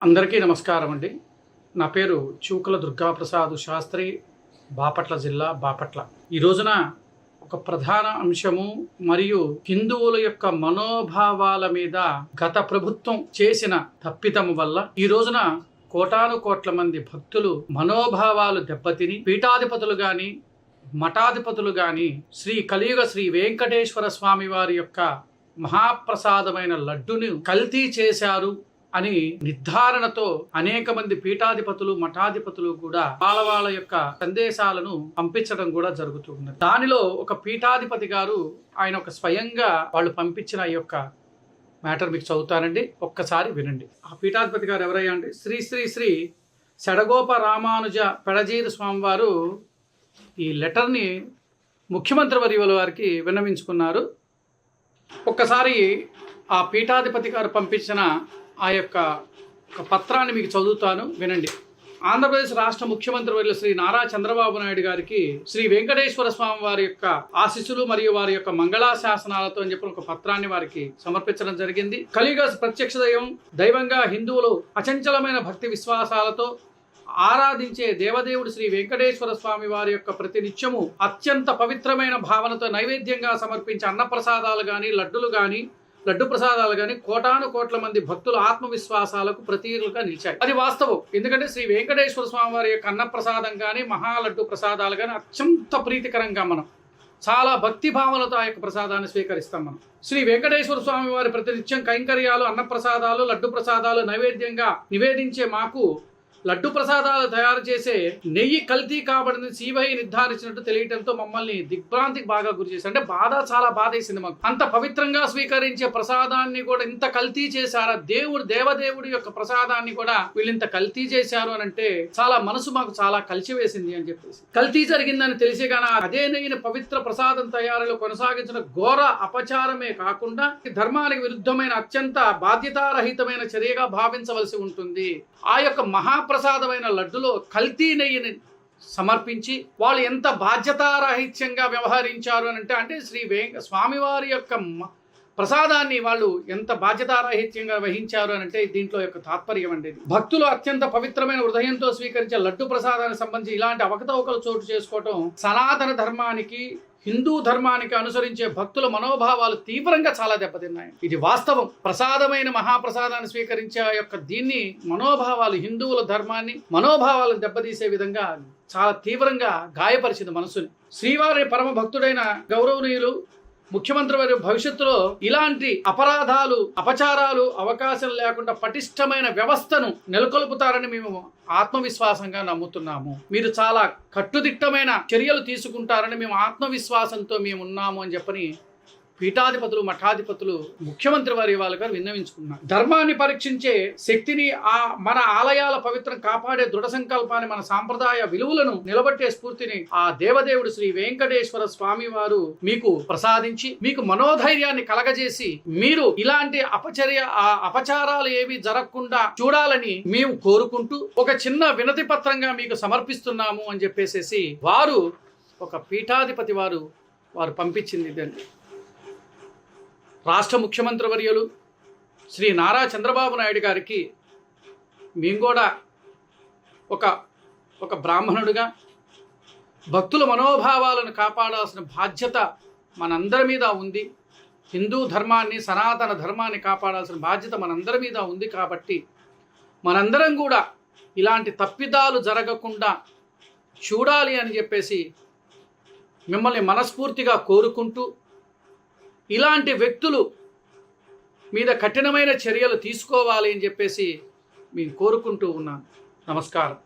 అందరికీ నమస్కారం అండి. నా పేరు చూకల దుర్గాప్రసాద్ శాస్త్రి, బాపట్ల జిల్లా, బాపట్ల. ఈ రోజున ఒక ప్రధాన అంశము మరియు హిందువుల యొక్క మనోభావాల మీద గత ప్రభుత్వం చేసిన తప్పిదము వల్ల ఈ రోజున కోటాను కోట్ల మంది భక్తులు మనోభావాలు దెబ్బతిని పీఠాధిపతులు గాని మఠాధిపతులు గాని శ్రీ కలియుగ శ్రీ వెంకటేశ్వర స్వామి వారి యొక్క మహాప్రసాదమైన లడ్డుని కల్తీ చేశారు అని నిర్ధారణతో అనేక మంది పీఠాధిపతులు మఠాధిపతులు కూడా వాళ్ళ యొక్క సందేశాలను పంపించడం కూడా జరుగుతున్నది. దానిలో ఒక పీఠాధిపతి గారు ఆయన ఒక స్వయంగా వాళ్ళు పంపించిన ఈ యొక్క మ్యాటర్ మీకు చదువుతానండి, ఒక్కసారి వినండి. ఆ పీఠాధిపతి గారు ఎవరయ్యా అంటే శ్రీ శ్రీ శ్రీ షడగోప రామానుజ పెడజీరు స్వామి వారు ఈ లెటర్ని ముఖ్యమంత్రి వర్యుల వారికి విన్నవించుకున్నారు. ఒక్కసారి ఆ పీఠాధిపతి గారు పంపించిన ఆ యొక్క పత్రాన్ని మీకు చదువుతాను, వినండి. ఆంధ్రప్రదేశ్ రాష్ట్ర ముఖ్యమంత్రి వర్యులు శ్రీ నారా చంద్రబాబు నాయుడు గారికి శ్రీ వెంకటేశ్వర స్వామి వారి యొక్క ఆశీస్సులు మరియు వారి యొక్క మంగళాశాసనాలతో అని చెప్పిన ఒక పత్రాన్ని వారికి సమర్పించడం జరిగింది. కలియుగ ప్రత్యక్ష దైవంగా హిందువులు అచంచలమైన భక్తి విశ్వాసాలతో ఆరాధించే దేవదేవుడు శ్రీ వెంకటేశ్వర స్వామి వారి యొక్క ప్రతినిత్యము అత్యంత పవిత్రమైన భావనతో నైవేద్యంగా సమర్పించే అన్నప్రసాదాలు కానీ లడ్డు ప్రసాదాలు కానీ కోటాను కోట్ల మంది భక్తుల ఆత్మవిశ్వాసాలకు ప్రతీకలుగా నిలిచాయి. అది వాస్తవం. ఎందుకంటే శ్రీ వెంకటేశ్వర స్వామి వారి యొక్క అన్నప్రసాదం కానీ మహాలడ్డు ప్రసాదాలు కానీ అత్యంత ప్రీతికరంగా మనం చాలా భక్తి భావనతో ఆ యొక్క ప్రసాదాన్ని స్వీకరిస్తాం. మనం శ్రీ వెంకటేశ్వర స్వామి వారి ప్రతినిత్యం కైంకర్యాలు, అన్నప్రసాదాలు, లడ్డు ప్రసాదాలు నైవేద్యంగా నివేదించే మాకు లడ్డు ప్రసాదాలు తయారు చేసే నెయ్యి కల్తీ కాబడింది సిబిఐ నిర్ధారించినట్టు తెలియటంతో మమ్మల్ని దిగ్భ్రాంతికి బాగా గురి చేశారు. అంటే చాలా బాధ వేసింది మాకు. అంత పవిత్రంగా స్వీకరించే ప్రసాదాన్ని కూడా ఇంత కల్తీ చేశారా, దేవదేవుడి యొక్క ప్రసాదాన్ని కూడా వీళ్ళు ఇంత కల్తీ చేశారు అని అంటే చాలా మనసు మాకు చాలా కలిసివేసింది అని చెప్పేసి. కల్తీ జరిగిందని తెలిసి గాన అదే నెయ్యిని పవిత్ర ప్రసాదం తయారీలో కొనసాగించిన ఘోర అపచారమే కాకుండా ధర్మానికి విరుద్ధమైన అత్యంత బాధ్యతారహితమైన చర్యగా భావించవలసి ఉంటుంది. ఆ యొక్క మహాప్రసాదమైన లడ్డులో కల్తీ నెయ్యిని సమర్పించి వాళ్ళు ఎంత బాధ్యతారాహిత్యంగా వ్యవహరించారు అని అంటే శ్రీ స్వామివారి యొక్క ప్రసాదాన్ని వాళ్ళు ఎంత బాధ్యతారాహిత్యంగా వహించారు అని అంటే దీంట్లో యొక్క తాత్పర్యం అండి. భక్తులు అత్యంత పవిత్రమైన హృదయంతో స్వీకరించే లడ్డు ప్రసాదానికి సంబంధించి ఇలాంటి అవకతవకలు చోటు చేసుకోవటం సనాతన ధర్మానికి, హిందూ ధర్మానికి అనుసరించే భక్తుల మనోభావాలు తీవ్రంగా చాలా దెబ్బతిన్నాయి. ఇది వాస్తవం. ప్రసాదమైన మహాప్రసాదాన్ని స్వీకరించే యొక్క దీన్ని మనోభావాలు, హిందువుల ధర్మాన్ని మనోభావాలను దెబ్బతీసే విధంగా చాలా తీవ్రంగా గాయపరిచింది మనసుని. శ్రీవారి పరమ భక్తుడైన గౌరవనీయులు ముఖ్యమంత్రి వారి భవిష్యత్తులో ఇలాంటి అపరాధాలు, అపచారాలు అవకాశం లేకుండా పటిష్టమైన వ్యవస్థను నెలకొల్పుతారని మేము ఆత్మవిశ్వాసంగా నమ్ముతున్నాము. మీరు చాలా కట్టుదిట్టమైన చర్యలు తీసుకుంటారని మేము ఆత్మవిశ్వాసంతో మేము ఉన్నాము అని చెప్పని పీఠాధిపతులు మఠాధిపతులు ముఖ్యమంత్రి వారి గారు విన్నవించుకున్నారు. ధర్మాన్ని పరీక్షించే శక్తిని, మన ఆలయాల పవిత్రం కాపాడే దృఢ సంకల్పాన్ని, మన సాంప్రదాయ విలువలను నిలబెట్టే స్ఫూర్తిని ఆ దేవదేవుడు శ్రీ వెంకటేశ్వర స్వామి వారు మీకు ప్రసాదించి మీకు మనోధైర్యాన్ని కలగజేసి మీరు ఇలాంటి అపచారాలు ఏవి జరగకుండా చూడాలని మేము కోరుకుంటూ ఒక చిన్న వినతి పత్రంగా మీకు సమర్పిస్తున్నాము అని చెప్పేసి వారు ఒక పీఠాధిపతి వారు పంపించింది. ఇదండి రాష్ట్ర ముఖ్యమంత్రి వర్యులు శ్రీ నారా చంద్రబాబు నాయుడు గారికి మేము కూడా ఒక బ్రాహ్మణుడిగా భక్తుల మనోభావాలను కాపాడాల్సిన బాధ్యత మనందరి మీద ఉంది. హిందూ ధర్మాన్ని, సనాతన ధర్మాన్ని కాపాడాల్సిన బాధ్యత మనందరి మీద ఉంది. కాబట్టి మనందరం కూడా ఇలాంటి తప్పిదాలు జరగకుండా చూడాలి అని చెప్పేసి మిమ్మల్ని మనస్ఫూర్తిగా కోరుకుంటూ ఇలాంటి వ్యక్తులు మీద కఠినమైన చర్యలు తీసుకోవాలి అని చెప్పేసి మేము కోరుకుంటూ ఉన్నాను. నమస్కారం.